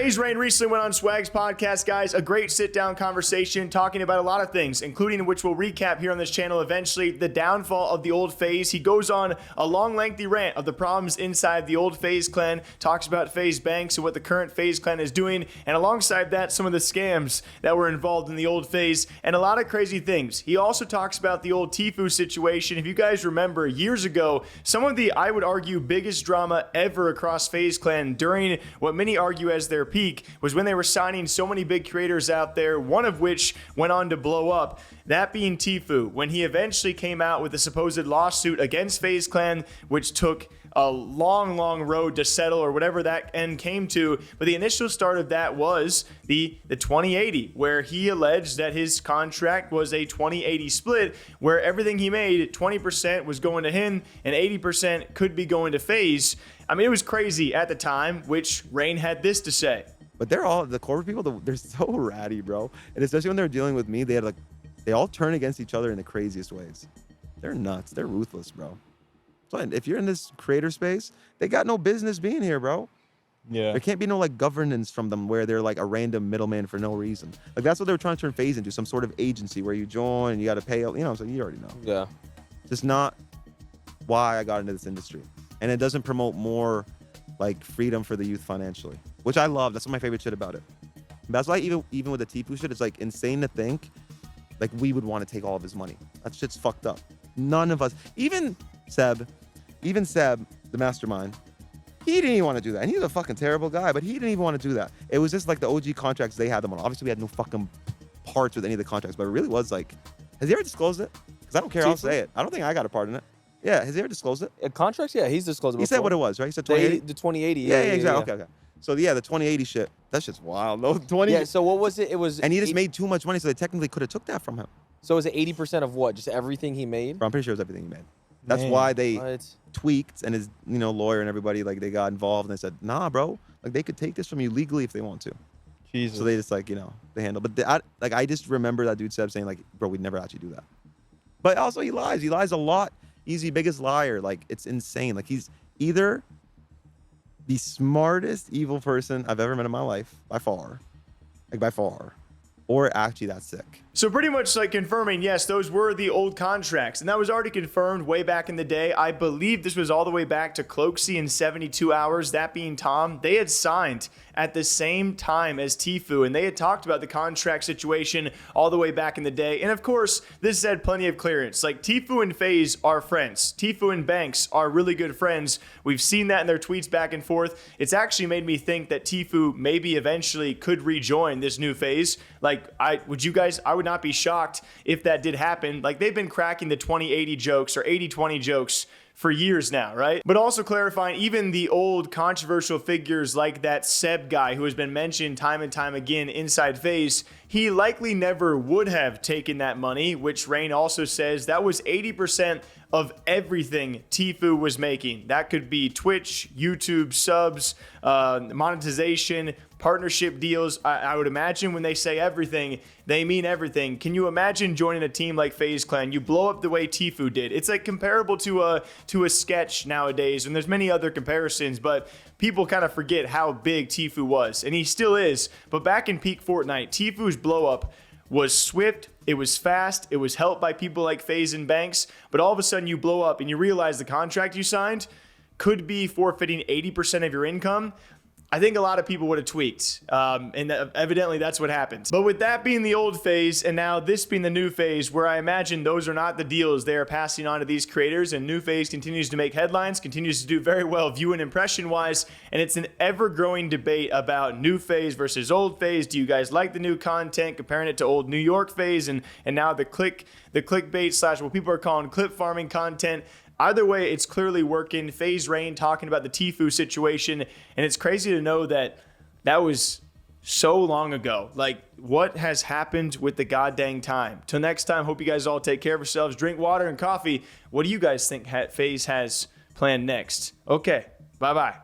FaZe Rain recently went on Swagg's podcast, guys. A great sit-down conversation talking about a lot of things, including which we'll recap here on this channel eventually, the downfall of the old FaZe. He goes on a long, lengthy rant of the problems inside the old FaZe Clan, talks about FaZe Banks and what the current FaZe Clan is doing, and alongside that, some of the scams that were involved in the old FaZe, and a lot of crazy things. He also talks about the old Tfue situation. If you guys remember, years ago, some of the, I would argue, biggest drama ever across FaZe Clan during what many argue as their peak was when they were signing so many big creators out there, one of which went on to blow up, that being Tfue, when he eventually came out with a supposed lawsuit against FaZe Clan, which took a long, long road to settle or whatever that end came to. But the initial start of that was the 2080, where he alleged that his contract was a 2080 split, where everything he made, 20% was going to him and 80% could be going to FaZe. I mean, it was crazy at the time, which Rain had this to say. But they're all, the corporate people, they're so ratty, bro. And especially when they're dealing with me, they all turn against each other in the craziest ways. They're nuts. They're ruthless, bro. So if you're in this creator space, they got no business being here, bro. Yeah. There can't be no like governance from them where they're like a random middleman for no reason. Like that's what they were trying to turn FaZe into, some sort of agency where you join and you got to pay, you know, so you already know. Yeah. Just not why I got into this industry. And it doesn't promote more like freedom for the youth financially, which I love. That's my favorite shit about it. That's why even with the Tfue shit, it's like insane to think like we would want to take all of his money. That shit's fucked up. None of us, even Seb, the mastermind, he didn't even want to do that. And he's a fucking terrible guy, but he didn't even want to do that. It was just like the OG contracts they had them on. Obviously, we had no fucking parts with any of the contracts, but it really was like, has he ever disclosed it? Because I don't care, I'll say it. I don't think I got a part in it. Yeah, has he ever disclosed it? Contracts? Yeah, he's disclosed it He before. said what it was, right? He said 2080? The 2080. Yeah, exactly. Okay. So yeah, the 2080 shit, that shit's wild. No, 20. Yeah, so what was it? It was... And he just made too much money, so they technically could have took that from him. So was it 80% of what? Just everything he made? Bro, I'm pretty sure it was everything he made. That's why they what? tweaked, and his lawyer and everybody, like, they got involved, and they said, nah, bro, like, they could take this from you legally if they want to. Jesus. So they just, like, they handle. But I just remember that dude Seb saying, like, bro, we'd never actually do that. But also he lies. He lies a lot. He's the biggest liar. Like, it's insane. Like, he's either the smartest evil person I've ever met in my life, by far, or actually that sick. So pretty much like confirming, yes, those were the old contracts. And that was already confirmed way back in the day. I believe this was all the way back to Cloaksy in 72 hours, that being Tom. They had signed at the same time as Tfue, and they had talked about the contract situation all the way back in the day. And of course, this had plenty of clearance. Like, Tfue and FaZe are friends. Tfue and Banks are really good friends. We've seen that in their tweets back and forth. It's actually made me think that Tfue maybe eventually could rejoin this new FaZe. Like, I would not be shocked if that did happen. Like, they've been cracking the 20-80 jokes or 80-20 jokes for years now, right? But also clarifying, even the old controversial figures like that Seb guy who has been mentioned time and time again inside FaZe, he likely never would have taken that money, which Rain also says that was 80% of everything Tfue was making. That could be Twitch, YouTube subs, monetization, partnership deals. I would imagine when they say everything, they mean everything. Can you imagine joining a team like FaZe Clan? You blow up the way Tfue did. It's like comparable to a sketch nowadays, and there's many other comparisons, but people kind of forget how big Tfue was, and he still is. But back in peak Fortnite, Tfue's blow up was swift, it was fast, it was helped by people like FaZe and Banks, but all of a sudden you blow up and you realize the contract you signed could be forfeiting 80% of your income. I think a lot of people would have tweaked, and evidently that's what happened. But with that being the old FaZe, and now this being the new FaZe, where I imagine those are not the deals they are passing on to these creators, and new FaZe continues to make headlines, continues to do very well view and impression-wise, and it's an ever-growing debate about new FaZe versus old FaZe. Do you guys like the new content, comparing it to old New York FaZe, and now the clickbait slash what people are calling clip farming content? Either way, it's clearly working. FaZe Rain talking about the Tfue situation, and it's crazy to know that that was so long ago. Like, what has happened with the goddamn time? Till next time, hope you guys all take care of yourselves. Drink water and coffee. What do you guys think FaZe has planned next? Okay, bye-bye.